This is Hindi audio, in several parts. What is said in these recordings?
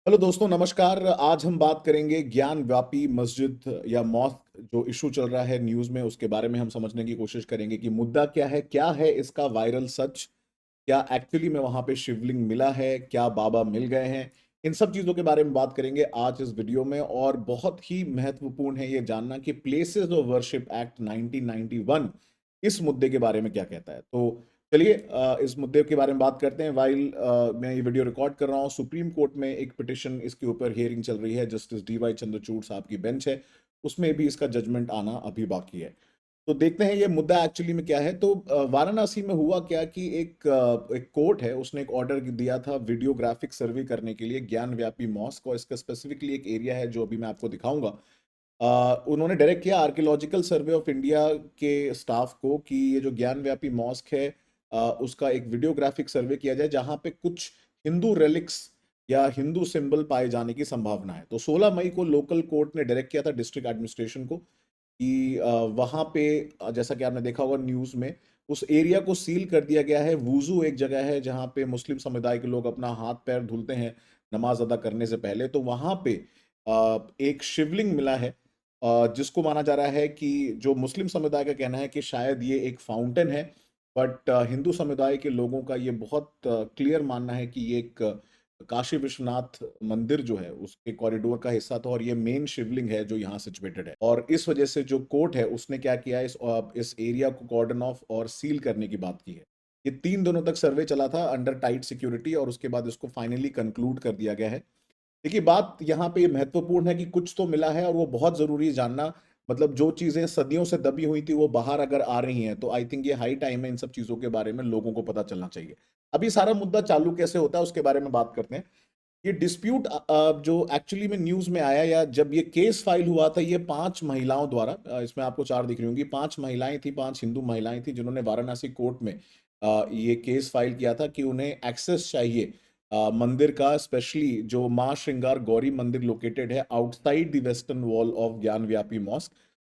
हेलो दोस्तों, नमस्कार। आज हम बात करेंगे ज्ञान व्यापी मस्जिद या मॉस्क जो इशू चल रहा है न्यूज़ में, उसके बारे में हम समझने की कोशिश करेंगे कि मुद्दा क्या है इसका वायरल सच, क्या एक्चुअली में वहाँ पे शिवलिंग मिला है, क्या बाबा मिल गए हैं। इन सब चीज़ों के बारे में बात करेंगे आज इस वीडियो में, और बहुत ही महत्वपूर्ण है ये जानना कि प्लेसेस ऑफ वर्शिप एक्ट 1991 इस मुद्दे के बारे में क्या कहता है। तो चलिए इस मुद्दे के बारे में बात करते हैं। मैं ये वीडियो रिकॉर्ड कर रहा हूँ, सुप्रीम कोर्ट में एक पिटिशन इसके ऊपर हियरिंग चल रही है। जस्टिस DY चंद्रचूड़ साहब की बेंच है, उसमें भी इसका जजमेंट आना अभी बाकी है। तो देखते हैं ये मुद्दा एक्चुअली में क्या है। तो वाराणसी में हुआ क्या कि एक कोर्ट है, उसने एक ऑर्डर दिया था वीडियोग्राफिक सर्वे करने के लिए ज्ञान व्यापी मॉस्क, और इसका स्पेसिफिकली एक एरिया है जो अभी मैं आपको दिखाऊंगा। उन्होंने डायरेक्ट किया आर्कियोलॉजिकल सर्वे ऑफ इंडिया के स्टाफ को कि ये जो ज्ञान व्यापी मॉस्क है, उसका एक वीडियोग्राफिक सर्वे किया जाए जहां पे कुछ हिंदू रेलिक्स या हिंदू सिंबल पाए जाने की संभावना है। तो 16 मई को लोकल कोर्ट ने डायरेक्ट किया था डिस्ट्रिक्ट एडमिनिस्ट्रेशन को कि वहां पे जैसा कि आपने देखा होगा न्यूज में, उस एरिया को सील कर दिया गया है। वुजू एक जगह है जहां पे मुस्लिम समुदाय के लोग अपना हाथ पैर धुलते हैं नमाज अदा करने से पहले। तो वहां पे एक शिवलिंग मिला है, जिसको माना जा रहा है कि जो मुस्लिम समुदाय का कहना है कि शायद ये एक फाउंटेन है, बट हिंदू समुदाय के लोगों का ये बहुत क्लियर मानना है कि ये एक काशी विश्वनाथ मंदिर जो है उसके कॉरिडोर का हिस्सा था, और ये मेन शिवलिंग है जो यहाँ सिचुएटेड है। और इस वजह से जो कोर्ट है उसने क्या किया, इस एरिया को कॉर्डन ऑफ और सील करने की बात की है। ये 3 दिनों तक सर्वे चला था अंडर टाइट सिक्योरिटी, और उसके बाद इसको फाइनली कंक्लूड कर दिया गया है। देखिए, बात यहाँ पे महत्वपूर्ण है कि कुछ तो मिला है, और वो बहुत जरूरी है जानना। मतलब जो चीजें सदियों से दबी हुई थी वो बाहर अगर आ रही हैं, तो आई थिंक ये हाई टाइम है इन सब चीजों के बारे में लोगों को पता चलना चाहिए। अभी सारा मुद्दा चालू कैसे होता है उसके बारे में बात करते हैं। ये डिस्प्यूट जो एक्चुअली में न्यूज में आया, या जब ये केस फाइल हुआ था, ये 5 महिलाओं द्वारा, इसमें आपको 4 दिख रही होंगी, 5 महिलाएं थी, 5 हिंदू महिलाएं थी जिन्होंने वाराणसी कोर्ट में ये केस फाइल किया था कि उन्हें एक्सेस चाहिए मंदिर का, स्पेशली जो माँ श्रृंगार गौरी मंदिर लोकेटेड है outside the western wall of ज्ञान व्यापी मॉस्क।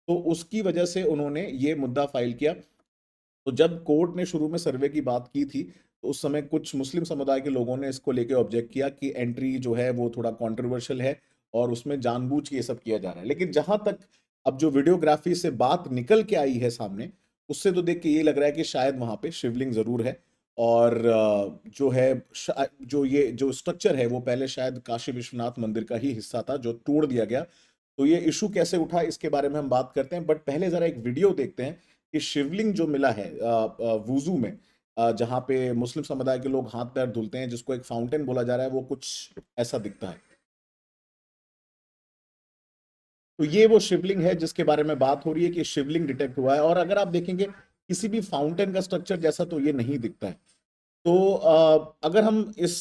तो उसकी वजह से उन्होंने ये मुद्दा फाइल किया। तो जब कोर्ट ने शुरू में सर्वे की बात की थी, तो उस समय कुछ मुस्लिम समुदाय के लोगों ने इसको लेके ऑब्जेक्ट किया कि एंट्री जो है वो थोड़ा कंट्रोवर्शियल है, और उसमें जानबूझ के ये सब किया जा रहा है। लेकिन जहां तक अब जो वीडियोग्राफी से बात निकल के आई है सामने, उससे तो देख के ये लग रहा है कि शायद वहां पे शिवलिंग जरूर है। और जो है जो ये जो स्ट्रक्चर है वो पहले शायद काशी विश्वनाथ मंदिर का ही हिस्सा था जो तोड़ दिया गया। तो ये इशू कैसे उठा इसके बारे में हम बात करते हैं, बट पहले जरा एक वीडियो देखते हैं कि शिवलिंग जो मिला है वुजू में, जहाँ पे मुस्लिम समुदाय के लोग हाथ पैर धुलते हैं, जिसको एक फाउंटेन बोला जा रहा है, वो कुछ ऐसा दिखता है। तो ये वो शिवलिंग है जिसके बारे में बात हो रही है कि शिवलिंग डिटेक्ट हुआ है। और अगर आप देखेंगे किसी भी फाउंटेन का स्ट्रक्चर जैसा तो ये नहीं दिखता है। तो अगर हम इस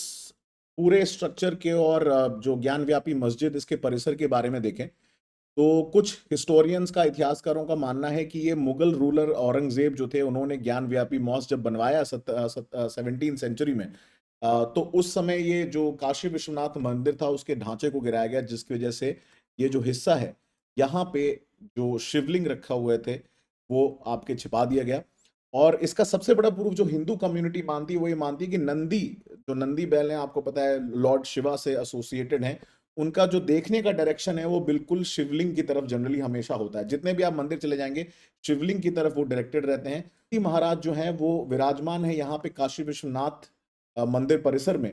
पूरे स्ट्रक्चर के और जो ज्ञान व्यापी मस्जिद इसके परिसर के बारे में देखें, तो कुछ हिस्टोरियंस का, इतिहासकारों का मानना है कि ये मुगल रूलर औरंगजेब जो थे, उन्होंने ज्ञान व्यापी मॉस्क जब बनवाया 17वीं सेंचुरी में, तो उस समय ये जो काशी विश्वनाथ मंदिर था उसके ढांचे को गिराया गया, जिसकी वजह से ये जो हिस्सा है यहाँ पे जो शिवलिंग रखा हुए थे वो आपके छिपा दिया गया। और इसका सबसे बड़ा प्रूफ जो हिंदू कम्युनिटी मानती है वो ये मानती है कि नंदी, जो नंदी बैल है, आपको पता है लॉर्ड शिवा से एसोसिएटेड है, उनका जो देखने का डायरेक्शन है वो बिल्कुल शिवलिंग की तरफ जनरली हमेशा होता है। जितने भी आप मंदिर चले जाएंगे शिवलिंग की तरफ वो डायरेक्टेड रहते हैं। कि महाराज जो हैं वो विराजमान है यहाँ पे काशी विश्वनाथ मंदिर परिसर में।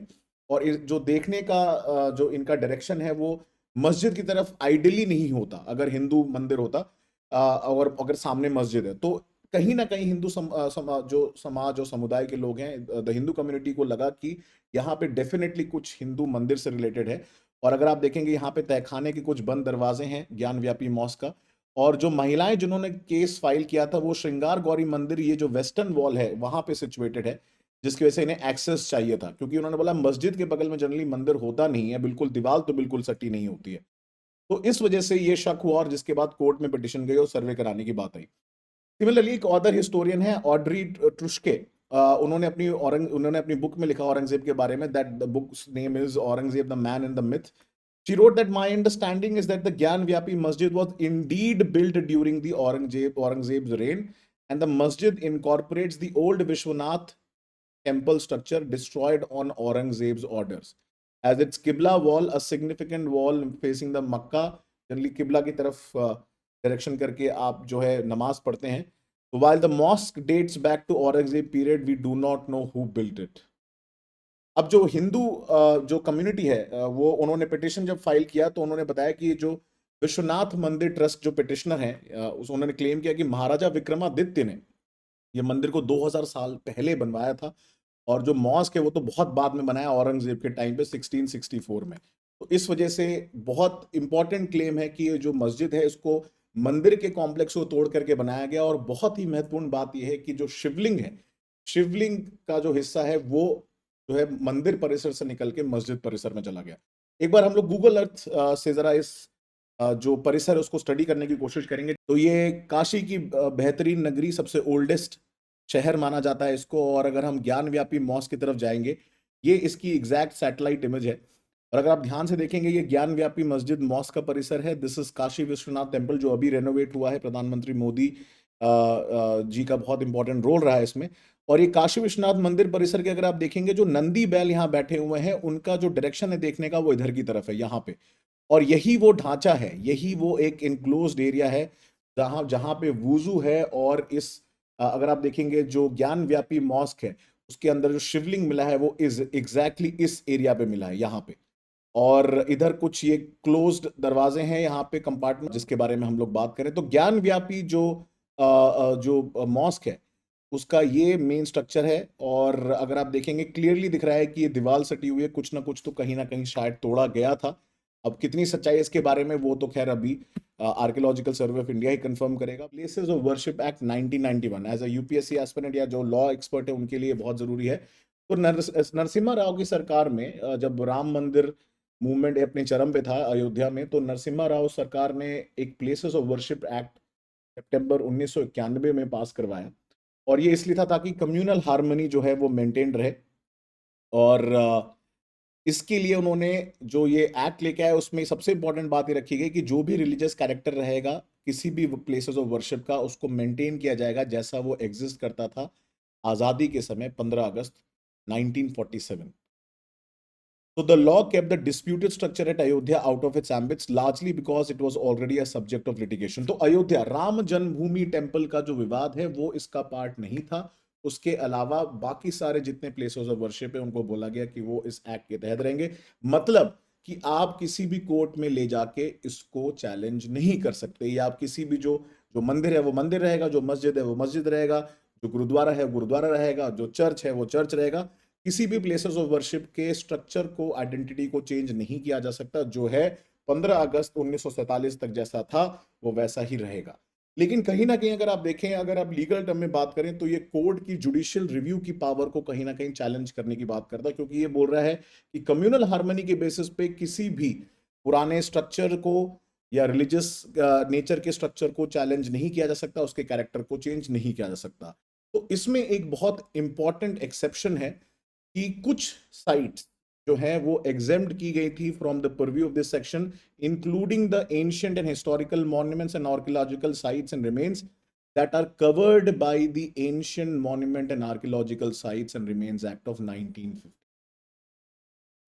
और जो देखने का जो इनका डायरेक्शन है वो मस्जिद की तरफ आइडियली नहीं होता। अगर हिंदू मंदिर होता और अगर सामने मस्जिद है, तो कहीं ना कहीं हिंदू जो समाज और समुदाय के लोग हैं, द हिंदू कम्युनिटी को लगा कि यहाँ पे डेफिनेटली कुछ हिंदू मंदिर से रिलेटेड है। और अगर आप देखेंगे यहाँ पे तहखाने के कुछ बंद दरवाजे हैं ज्ञान व्यापी मॉस्क का। और जो महिलाएं जिन्होंने केस फाइल किया था, वो श्रृंगार गौरी मंदिर, ये जो वेस्टर्न वॉल है वहां पे सिचुएटेड है, जिसकी वजह से इन्हें एक्सेस चाहिए था, क्योंकि उन्होंने बोला मस्जिद के बगल में जनरली मंदिर होता नहीं है, बिल्कुल दीवार तो बिल्कुल सटी नहीं होती है। तो इस वजह से ये शक हुआ, और जिसके बाद कोर्ट में पिटिशन गई और सर्वे कराने की बात आई। सिमिलरली एक अदर हिस्टोरियन है ऑड्री ट्रुश्के। उन्होंने अपनी बुक में लिखा औरंगजेब के बारे में, that the books name is Aurangzeb the man in the myth. She wrote that my understanding is that the Gyan Vyapi Masjid was indeed built during the Aurangzeb's reign, and the masjid incorporates the old Vishwanath temple structure destroyed on Aurangzeb's orders. As it's qibla wall, a significant wall facing the Mecca. Generally किबला की तरफ डायरेक्शन करके आप जो है नमाज पढ़ते हैं। while the mosque dates back to Aurangzeb period, we do not know who built it. अब जो हिंदू जो कम्युनिटी है वो उन्होंने पिटिशन जब फाइल किया तो उन्होंने बताया कि ये जो विश्वनाथ मंदिर ट्रस्ट जो पिटिशनर है उस उन्होंने क्लेम किया कि महाराजा विक्रमादित्य ने ये मंदिर को 2000 साल पहले बनवाया था, और जो मॉस्क है वो तो बहुत बाद में बनाया औरंगजेब के टाइम पे 1664 में। तो इस वजह से बहुत इंपॉर्टेंट क्लेम है कि ये जो मस्जिद है इसको मंदिर के कॉम्प्लेक्स को तोड़ करके बनाया गया। और बहुत ही महत्वपूर्ण बात यह है कि जो शिवलिंग है, शिवलिंग का जो हिस्सा है वो जो है मंदिर परिसर से निकल के मस्जिद परिसर में चला गया। एक बार हम लोग गूगल अर्थ से जरा इस जो परिसर है उसको स्टडी करने की कोशिश करेंगे। तो ये काशी की बेहतरीन नगरी, सबसे ओल्डेस्ट शहर माना जाता है इसको। और अगर हम ज्ञान व्यापी मॉस्क की तरफ जाएंगे, ये इसकी एग्जैक्ट सैटेलाइट इमेज है। और अगर आप ध्यान से देखेंगे, ये ज्ञान व्यापी मस्जिद मॉस्क का परिसर है। This is Kashi Vishwanath temple, जो अभी रेनोवेट हुआ है। प्रधानमंत्री मोदी जी का बहुत इंपॉर्टेंट रोल रहा है इसमें। और ये काशी विश्वनाथ मंदिर परिसर के अगर आप देखेंगे, जो नंदी बैल यहाँ बैठे हुए हैं उनका जो डायरेक्शन है देखने का वो इधर की तरफ है, यहाँ पे। और यही वो ढांचा है, यही वो एक इनक्लोज्ड एरिया है जहां जहां पे वुजू है। और इस अगर आप देखेंगे जो ज्ञान व्यापी मॉस्क है उसके अंदर जो शिवलिंग मिला है वो इज एग्जैक्टली इस एरिया पे मिला है, यहाँ पे। और इधर कुछ ये क्लोज्ड दरवाजे हैं यहाँ पे, कंपार्टमेंट, जिसके बारे में हम लोग बात करें तो ज्ञान व्यापी जो मॉस्क है उसका ये मेन स्ट्रक्चर है। और अगर आप देखेंगे क्लियरली दिख रहा है कि ये दीवार सटी हुई है, कुछ ना कुछ तो कहीं ना कहीं शायद तोड़ा गया था। अब कितनी सच्चाई है इसके बारे में वो तो खैर अभी आर्कियोलॉजिकल सर्वे ऑफ इंडिया ही कंफर्म करेगा। Places of worship act 1991 as a UPSC aspirant या जो लॉ एक्सपर्ट है उनके लिए बहुत जरूरी है। तो नरसिम्हा राव की सरकार में जब राम मंदिर मूवमेंट अपने चरम पे था अयोध्या में, तो नरसिम्हा राव सरकार ने एक प्लेसेस ऑफ वर्शिप एक्ट सितंबर 1991 में पास करवाया। और ये इसलिए था ताकि कम्युनल हार्मनी जो है वो मेंटेन रहे। और इसके लिए उन्होंने जो ये एक्ट लेके आए उसमें सबसे इंपॉर्टेंट बात ये रखी गई कि जो भी रिलीजियस कैरेक्टर रहेगा किसी भी प्लेसेस ऑफ वर्शिप का, उसको मेंटेन किया जाएगा जैसा वो एग्जिस्ट करता था आजादी के समय 15 अगस्त 1947। So the law kept the disputed structure at Ayodhya out of its ambits largely because it was already a subject of litigation. तो अयोध्या राम जन्मभूमि टेम्पल का जो विवाद है वो इसका पार्ट नहीं था। उसके अलावा बाकी सारे जितने प्लेसेस ऑफ वर्शिप है उनको बोला गया कि वो इस एक्ट के तहत रहेंगे। मतलब कि आप किसी भी कोर्ट में ले जाके इसको चैलेंज नहीं कर सकते, या आप किसी भी जो जो मंदिर है वो मंदिर रहेगा, जो मस्जिद है वो मस्जिद रहेगा, जो गुरुद्वारा है वो गुरुद्वारा रहेगा, जो चर्च है वो चर्च रहेगा। किसी भी प्लेसेस ऑफ वर्शिप के स्ट्रक्चर को, आइडेंटिटी को चेंज नहीं किया जा सकता। जो है 15 अगस्त 1947 तक जैसा था वो वैसा ही रहेगा। लेकिन कहीं ना कहीं अगर आप देखें, अगर आप लीगल टर्म में बात करें तो ये कोर्ट की जुडिशियल रिव्यू की पावर को कहीं ना कहीं चैलेंज करने की बात करता है, क्योंकि ये बोल रहा है कि कम्युनल हार्मनी के बेसिस पे किसी भी पुराने स्ट्रक्चर को या रिलीजियस नेचर के स्ट्रक्चर को चैलेंज नहीं किया जा सकता, उसके कैरेक्टर को चेंज नहीं किया जा सकता। तो इसमें एक बहुत इंपॉर्टेंट एक्सेप्शन है कि कुछ साइट्स जो है वो एग्जेम्प्ट की गई थी from the purview of this section, including the ancient and historical monuments and archaeological sites and remains that are covered by the Ancient Monument and Archaeological Sites and Remains Act of 1950।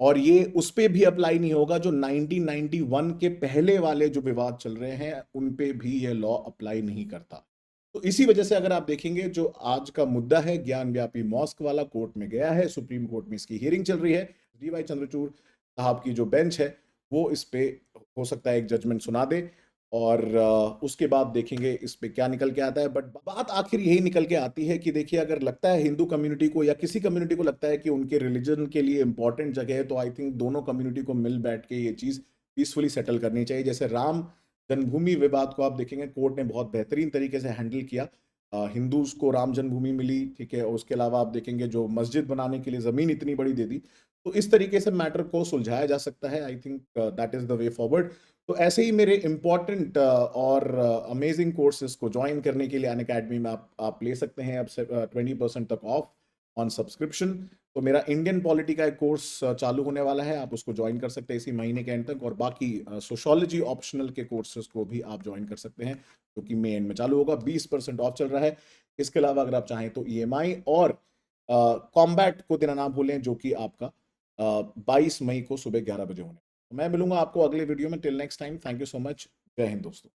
और ये उस पे भी अप्लाई नहीं होगा जो 1991 के पहले वाले जो विवाद चल रहे हैं उन पे भी ये लॉ अप्लाई नहीं करता। तो इसी वजह से अगर आप देखेंगे जो आज का मुद्दा है ज्ञान व्यापी मॉस्क वाला, कोर्ट में गया है, सुप्रीम कोर्ट में इसकी हियरिंग चल रही है। डीवाई चंद्रचूड़ साहब की जो बेंच है वो इस पे हो सकता है एक जजमेंट सुना दे, और उसके बाद देखेंगे इस पे क्या निकल के आता है। बट बात आखिर यही निकल के आती है कि देखिए, अगर लगता है हिंदू कम्युनिटी को या किसी कम्युनिटी को लगता है कि उनके रिलीजन के लिए इंपॉर्टेंट जगह है, तो आई थिंक दोनों कम्युनिटी को मिल बैठ के ये चीज़ पीसफुली सेटल करनी चाहिए। जैसे राम जन्मभूमि विवाद को आप देखेंगे कोर्ट ने बहुत बेहतरीन तरीके से हैंडल किया। हिंदूज को राम जन्मभूमि मिली, ठीक है, और उसके अलावा आप देखेंगे जो मस्जिद बनाने के लिए ज़मीन इतनी बड़ी दे दी। तो इस तरीके से मैटर को सुलझाया जा सकता है। I think that is the way forward. तो ऐसे ही मेरे इंपॉर्टेंट और अमेजिंग कोर्सेज को ज्वाइन करने के लिए अनअकैडमी में आप ले सकते हैं अब से 20% तक ऑफ ऑन सब्सक्रिप्शन। तो मेरा इंडियन पॉलिटी का एक कोर्स चालू होने वाला है, आप उसको ज्वाइन कर सकते हैं इसी महीने के एंड तक। और बाकी सोशोलॉजी ऑप्शनल के कोर्सेज को भी आप ज्वाइन कर सकते हैं, जो कि मई एंड में चालू होगा। 20% ऑफ चल रहा है। इसके अलावा अगर आप चाहें तो ईएमआई और कॉम्बैट को देना ना भूलें, जो कि आपका 22 मई को सुबह 11 बजे होने। मैं मिलूंगा आपको अगले वीडियो में। Till next time, thank you so much. जय हिंद दोस्तों।